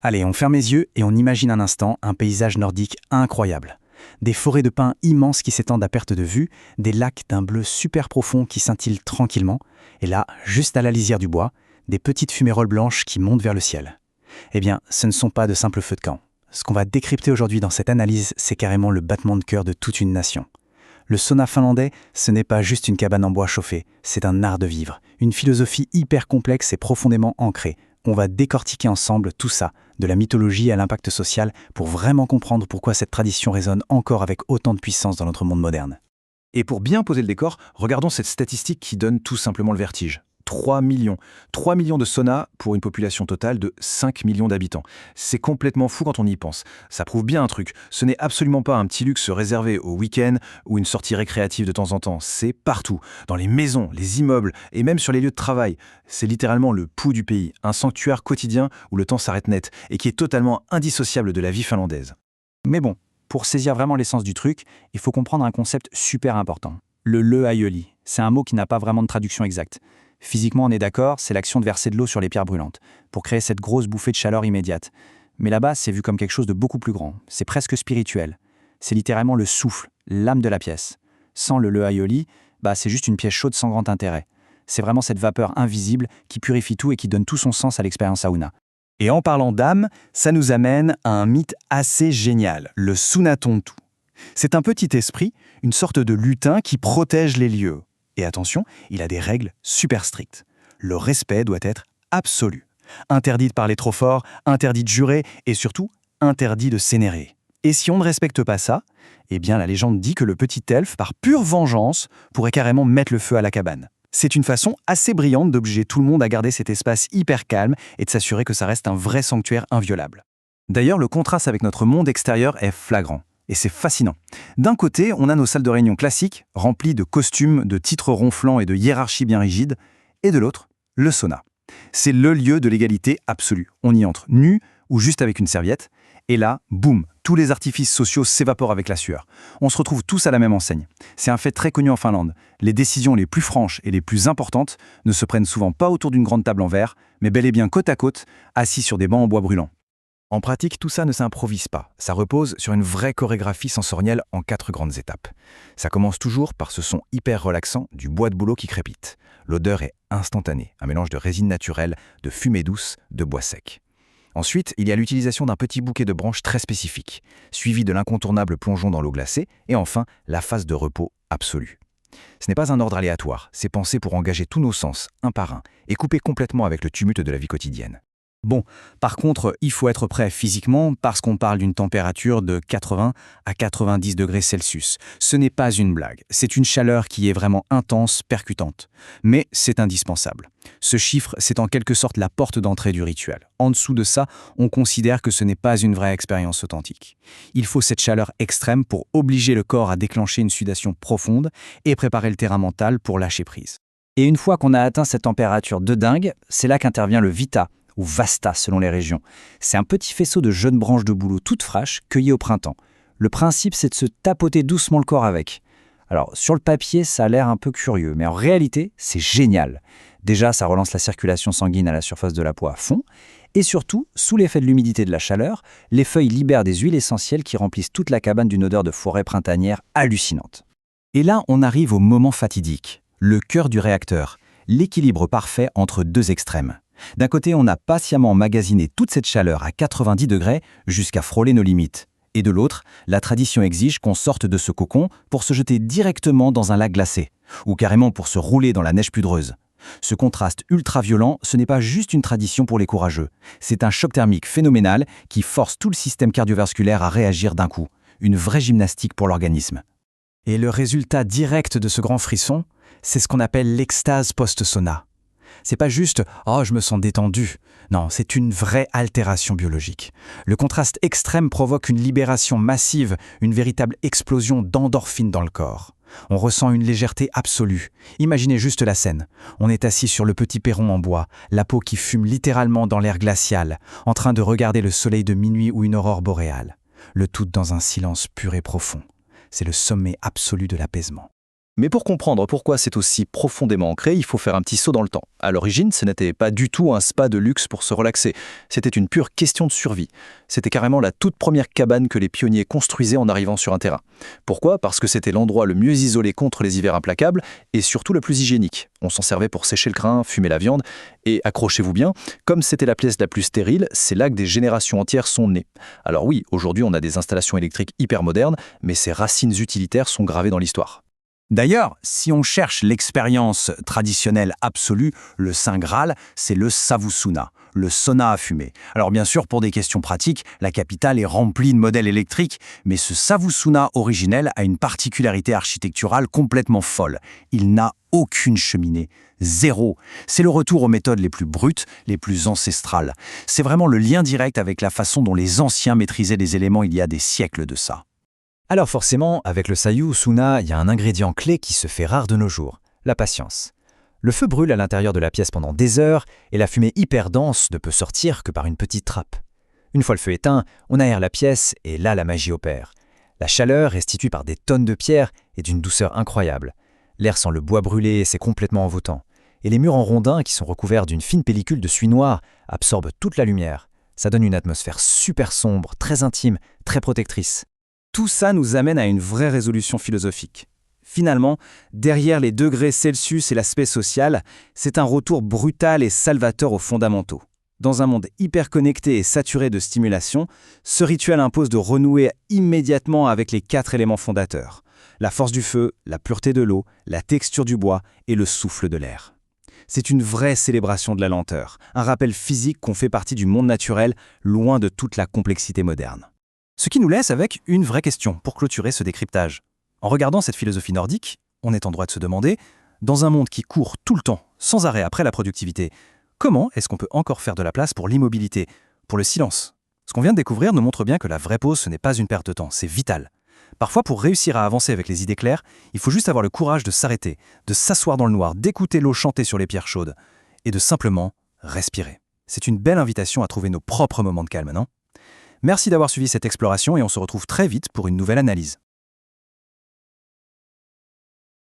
Allez, on ferme les yeux et on imagine un instant un paysage nordique incroyable. Des forêts de pins immenses qui s'étendent à perte de vue, des lacs d'un bleu super profond qui scintillent tranquillement, et là, juste à la lisière du bois, des petites fumerolles blanches qui montent vers le ciel. Eh bien, ce ne sont pas de simples feux de camp. Ce qu'on va décrypter aujourd'hui dans cette analyse, c'est carrément le battement de cœur de toute une nation. Le sauna finlandais, ce n'est pas juste une cabane en bois chauffée, c'est un art de vivre, une philosophie hyper complexe et profondément ancrée. On va décortiquer ensemble tout ça, de la mythologie à l'impact social, pour vraiment comprendre pourquoi cette tradition résonne encore avec autant de puissance dans notre monde moderne. Et pour bien poser le décor, regardons cette statistique qui donne tout simplement le vertige. 3 millions. 3 millions de saunas pour une population totale de 5 millions d'habitants. C'est complètement fou quand on y pense. Ça prouve bien un truc. Ce n'est absolument pas un petit luxe réservé au week-end ou une sortie récréative de temps en temps. C'est partout. Dans les maisons, les immeubles et même sur les lieux de travail. C'est littéralement le pouls du pays. Un sanctuaire quotidien où le temps s'arrête net et qui est totalement indissociable de la vie finlandaise. Mais bon, pour saisir vraiment l'essence du truc, il faut comprendre un concept super important. Le leuaioli, c'est un mot qui n'a pas vraiment de traduction exacte. Physiquement, on est d'accord, c'est l'action de verser de l'eau sur les pierres brûlantes, pour créer cette grosse bouffée de chaleur immédiate. Mais là-bas, c'est vu comme quelque chose de beaucoup plus grand. C'est presque spirituel. C'est littéralement le souffle, l'âme de la pièce. Sans le leuaioli, c'est juste une pièce chaude sans grand intérêt. C'est vraiment cette vapeur invisible qui purifie tout et qui donne tout son sens à l'expérience sauna. Et en parlant d'âme, ça nous amène à un mythe assez génial, le Suunatontu. C'est un petit esprit, une sorte de lutin qui protège les lieux. Et attention, il a des règles super strictes. Le respect doit être absolu. Interdit de parler trop fort, interdit de jurer et surtout, interdit de s'énerver. Et si on ne respecte pas ça, eh bien la légende dit que le petit elfe, par pure vengeance, pourrait carrément mettre le feu à la cabane. C'est une façon assez brillante d'obliger tout le monde à garder cet espace hyper calme et de s'assurer que ça reste un vrai sanctuaire inviolable. D'ailleurs, le contraste avec notre monde extérieur est flagrant. Et c'est fascinant. D'un côté, on a nos salles de réunion classiques, remplies de costumes, de titres ronflants et de hiérarchies bien rigides. Et de l'autre, le sauna. C'est le lieu de l'égalité absolue. On y entre nu ou juste avec une serviette. Et là, boum, tous les artifices sociaux s'évaporent avec la sueur. On se retrouve tous à la même enseigne. C'est un fait très connu en Finlande. Les décisions les plus franches et les plus importantes ne se prennent souvent pas autour d'une grande table en verre, mais bel et bien côte à côte, assis sur des bancs en bois brûlant. En pratique, tout ça ne s'improvise pas. Ça repose sur une vraie chorégraphie sensorielle en 4 grandes étapes. Ça commence toujours par ce son hyper relaxant du bois de bouleau qui crépite. L'odeur est instantanée, un mélange de résine naturelle, de fumée douce, de bois sec. Ensuite, il y a l'utilisation d'un petit bouquet de branches très spécifique, suivi de l'incontournable plongeon dans l'eau glacée, et enfin, la phase de repos absolue. Ce n'est pas un ordre aléatoire, c'est pensé pour engager tous nos sens, un par un, et couper complètement avec le tumulte de la vie quotidienne. Bon, par contre, il faut être prêt physiquement parce qu'on parle d'une température de 80 à 90 degrés Celsius. Ce n'est pas une blague, c'est une chaleur qui est vraiment intense, percutante. Mais c'est indispensable. Ce chiffre, c'est en quelque sorte la porte d'entrée du rituel. En dessous de ça, on considère que ce n'est pas une vraie expérience authentique. Il faut cette chaleur extrême pour obliger le corps à déclencher une sudation profonde et préparer le terrain mental pour lâcher prise. Et une fois qu'on a atteint cette température de dingue, c'est là qu'intervient le Vita, ou Vasta selon les régions. C'est un petit faisceau de jeunes branches de bouleau toutes fraîches, cueillies au printemps. Le principe, c'est de se tapoter doucement le corps avec. Alors, sur le papier, ça a l'air un peu curieux, mais en réalité, c'est génial. Déjà, ça relance la circulation sanguine à la surface de la peau à fond, et surtout, sous l'effet de l'humidité et de la chaleur, les feuilles libèrent des huiles essentielles qui remplissent toute la cabane d'une odeur de forêt printanière hallucinante. Et là, on arrive au moment fatidique, le cœur du réacteur, l'équilibre parfait entre 2 extrêmes. D'un côté, on a patiemment emmagasiné toute cette chaleur à 90 degrés jusqu'à frôler nos limites. Et de l'autre, la tradition exige qu'on sorte de ce cocon pour se jeter directement dans un lac glacé, ou carrément pour se rouler dans la neige pudreuse. Ce contraste ultra-violent, ce n'est pas juste une tradition pour les courageux. C'est un choc thermique phénoménal qui force tout le système cardiovasculaire à réagir d'un coup. Une vraie gymnastique pour l'organisme. Et le résultat direct de ce grand frisson, c'est ce qu'on appelle l'extase post-sauna. C'est pas juste « oh, je me sens détendu ». Non, c'est une vraie altération biologique. Le contraste extrême provoque une libération massive, une véritable explosion d'endorphines dans le corps. On ressent une légèreté absolue. Imaginez juste la scène. On est assis sur le petit perron en bois, la peau qui fume littéralement dans l'air glacial, en train de regarder le soleil de minuit ou une aurore boréale. Le tout dans un silence pur et profond. C'est le sommet absolu de l'apaisement. Mais pour comprendre pourquoi c'est aussi profondément ancré, il faut faire un petit saut dans le temps. À l'origine, ce n'était pas du tout un spa de luxe pour se relaxer. C'était une pure question de survie. C'était carrément la toute première cabane que les pionniers construisaient en arrivant sur un terrain. Pourquoi? Parce que c'était l'endroit le mieux isolé contre les hivers implacables et surtout le plus hygiénique. On s'en servait pour sécher le grain, fumer la viande et, accrochez-vous bien, comme c'était la pièce la plus stérile, c'est là que des générations entières sont nées. Alors oui, aujourd'hui on a des installations électriques hyper modernes, mais ces racines utilitaires sont gravées dans l'histoire. D'ailleurs, si on cherche l'expérience traditionnelle absolue, le Saint Graal, c'est le savusuna, le sauna à fumée. Alors bien sûr, pour des questions pratiques, la capitale est remplie de modèles électriques, mais ce savusuna originel a une particularité architecturale complètement folle. Il n'a aucune cheminée. Zéro. C'est le retour aux méthodes les plus brutes, les plus ancestrales. C'est vraiment le lien direct avec la façon dont les anciens maîtrisaient les éléments il y a des siècles de ça. Alors forcément, avec le sayu-suna, il y a un ingrédient clé qui se fait rare de nos jours, la patience. Le feu brûle à l'intérieur de la pièce pendant des heures et la fumée hyper dense ne peut sortir que par une petite trappe. Une fois le feu éteint, on aère la pièce et là la magie opère. La chaleur, restituée par des tonnes de pierres, est d'une douceur incroyable. L'air sent le bois brûlé et c'est complètement envoûtant. Et les murs en rondins, qui sont recouverts d'une fine pellicule de suie noire, absorbent toute la lumière. Ça donne une atmosphère super sombre, très intime, très protectrice. Tout ça nous amène à une vraie résolution philosophique. Finalement, derrière les degrés Celsius et l'aspect social, c'est un retour brutal et salvateur aux fondamentaux. Dans un monde hyper connecté et saturé de stimulation, ce rituel impose de renouer immédiatement avec les 4 éléments fondateurs. La force du feu, la pureté de l'eau, la texture du bois et le souffle de l'air. C'est une vraie célébration de la lenteur, un rappel physique qu'on fait partie du monde naturel, loin de toute la complexité moderne. Ce qui nous laisse avec une vraie question pour clôturer ce décryptage. En regardant cette philosophie nordique, on est en droit de se demander, dans un monde qui court tout le temps, sans arrêt après la productivité, comment est-ce qu'on peut encore faire de la place pour l'immobilité, pour le silence? Ce qu'on vient de découvrir nous montre bien que la vraie pause, ce n'est pas une perte de temps, c'est vital. Parfois, pour réussir à avancer avec les idées claires, il faut juste avoir le courage de s'arrêter, de s'asseoir dans le noir, d'écouter l'eau chanter sur les pierres chaudes, et de simplement respirer. C'est une belle invitation à trouver nos propres moments de calme, non? Merci d'avoir suivi cette exploration et on se retrouve très vite pour une nouvelle analyse.